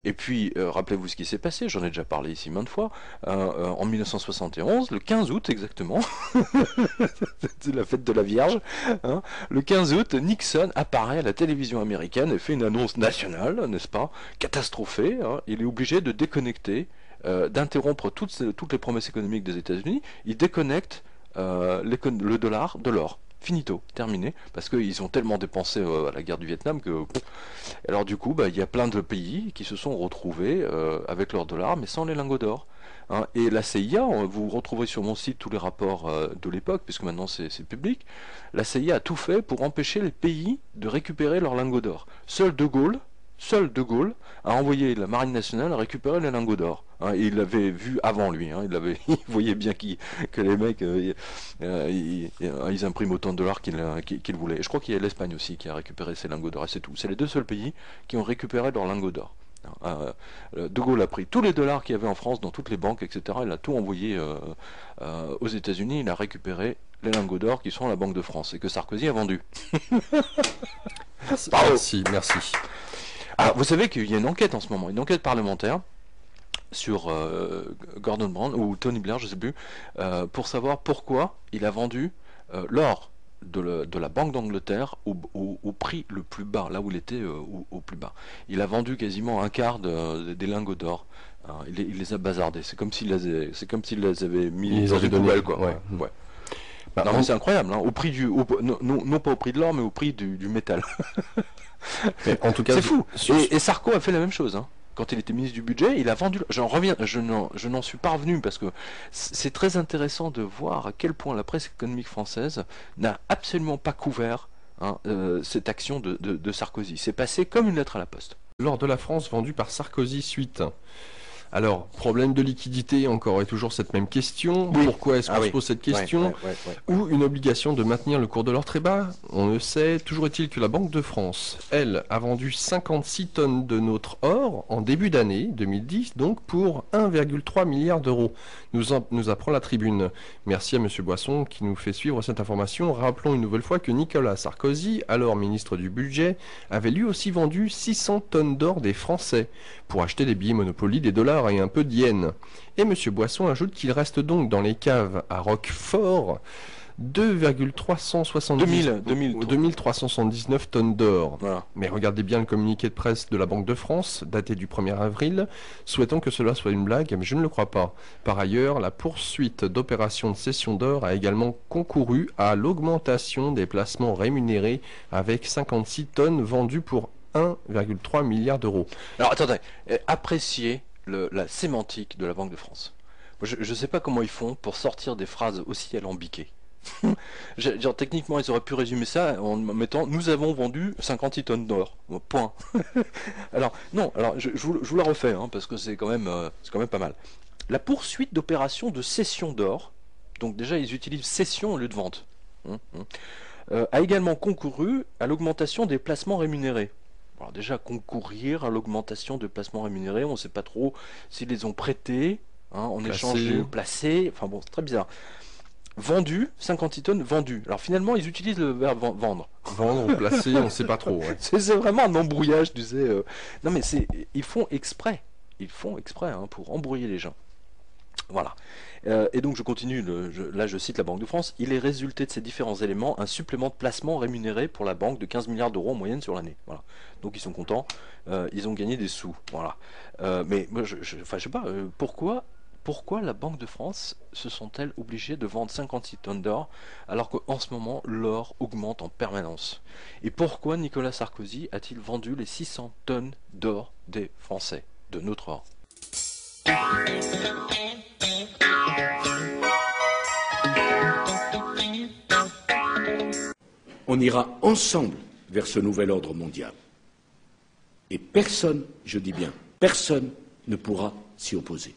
Et puis, rappelez-vous ce qui s'est passé, j'en ai déjà parlé ici maintes fois, en 1971, le 15 août exactement, c'est la fête de la Vierge, hein, le 15 août, Nixon apparaît à la télévision américaine et fait une annonce nationale, n'est-ce pas, catastrophée, hein, il est obligé de déconnecter, d'interrompre toutes les promesses économiques des États-Unis, il déconnecte le dollar de l'or. Finito, terminé, parce qu'ils ont tellement dépensé à la guerre du Vietnam que... Alors du coup, il y a plein de pays qui se sont retrouvés avec leurs dollars, mais sans les lingots d'or. Hein. Et la CIA, vous retrouverez sur mon site tous les rapports de l'époque, puisque maintenant c'est public, la CIA a tout fait pour empêcher les pays de récupérer leurs lingots d'or. Seul De Gaulle a envoyé la Marine nationale à récupérer les lingots d'or. Hein, et il l'avait vu avant lui. Hein, il voyait bien que les mecs, ils impriment autant de dollars qu'ils voulaient. Et je crois qu'il y a l'Espagne aussi qui a récupéré ces lingots d'or. Et c'est tout. C'est les deux seuls pays qui ont récupéré leurs lingots d'or. De Gaulle a pris tous les dollars qu'il y avait en France dans toutes les banques, etc. Il a tout envoyé aux États-Unis. Il a récupéré les lingots d'or qui sont à la Banque de France et que Sarkozy a vendu. Merci. Alors, vous savez qu'il y a une enquête en ce moment, une enquête parlementaire sur Gordon Brown ou Tony Blair, je ne sais plus, pour savoir pourquoi il a vendu l'or de la Banque d'Angleterre au prix le plus bas, là où il était au plus bas. Il a vendu quasiment un quart des lingots d'or. Hein, il les a bazardés. C'est comme s'il les avait mis dans une poubelle, quoi. Ouais. Bah, non, mais c'est incroyable, hein, au prix non pas au prix de l'or, mais au prix du métal. En tout cas, c'est fou. Et Sarko a fait la même chose. Hein. Quand il était ministre du budget, il a vendu. J'en reviens. Je n'en suis pas revenu parce que c'est très intéressant de voir à quel point la presse économique française n'a absolument pas couvert cette action de Sarkozy. C'est passé comme une lettre à la poste. L'or de la France vendu par Sarkozy suite. Alors, problème de liquidité, encore et toujours cette même question. Oui. Pourquoi est-ce qu'on se pose cette question? Ou une obligation de maintenir le cours de l'or très bas? On le sait. Toujours est-il que la Banque de France, elle, a vendu 56 tonnes de notre or en début d'année 2010, donc pour 1,3 milliard d'euros. Nous apprend la Tribune. Merci à M. Boisson qui nous fait suivre cette information. Rappelons une nouvelle fois que Nicolas Sarkozy, alors ministre du Budget, avait lui aussi vendu 600 tonnes d'or des Français pour acheter des billets Monopoly, des dollars et un peu d'yens. Et M. Boisson ajoute qu'il reste donc dans les caves à Roquefort 2379 tonnes d'or. Voilà. Mais regardez bien le communiqué de presse de la Banque de France, daté du 1er avril, souhaitant que cela soit une blague, mais je ne le crois pas. Par ailleurs, la poursuite d'opérations de cession d'or a également concouru à l'augmentation des placements rémunérés avec 56 tonnes vendues pour 1,3 milliard d'euros. Alors attendez, appréciez la sémantique de la Banque de France. Je ne sais pas comment ils font pour sortir des phrases aussi alambiquées. Genre, techniquement, ils auraient pu résumer ça en mettant « Nous avons vendu 56 tonnes d'or. » Point. Alors, non, alors je vous la refais, hein, parce que c'est quand même pas mal. La poursuite d'opérations de cession d'or, donc déjà ils utilisent cession au lieu de vente, a également concouru à l'augmentation des placements rémunérés. Alors déjà, concourir à l'augmentation de placements rémunérés, on ne sait pas trop s'ils les ont prêtés, hein, en échange de placés, enfin bon, c'est très bizarre. Vendu, 56 tonnes vendues. Alors finalement, ils utilisent le verbe vendre. Vendre ou placer, on ne sait pas trop. Ouais. C'est vraiment un embrouillage, tu sais. Non mais ils font exprès. Ils font exprès hein, pour embrouiller les gens. Voilà. Et donc je continue, là je cite la Banque de France, il est résulté de ces différents éléments un supplément de placement rémunéré pour la banque de 15 milliards d'euros en moyenne sur l'année. Voilà. Donc ils sont contents, ils ont gagné des sous. Voilà. Mais moi je sais pas, pourquoi la Banque de France se sont-elles obligées de vendre 56 tonnes d'or alors qu'en ce moment l'or augmente en permanence? Et pourquoi Nicolas Sarkozy a-t-il vendu les 600 tonnes d'or des Français, de notre or? On ira ensemble vers ce nouvel ordre mondial. Et personne, je dis bien, personne ne pourra s'y opposer.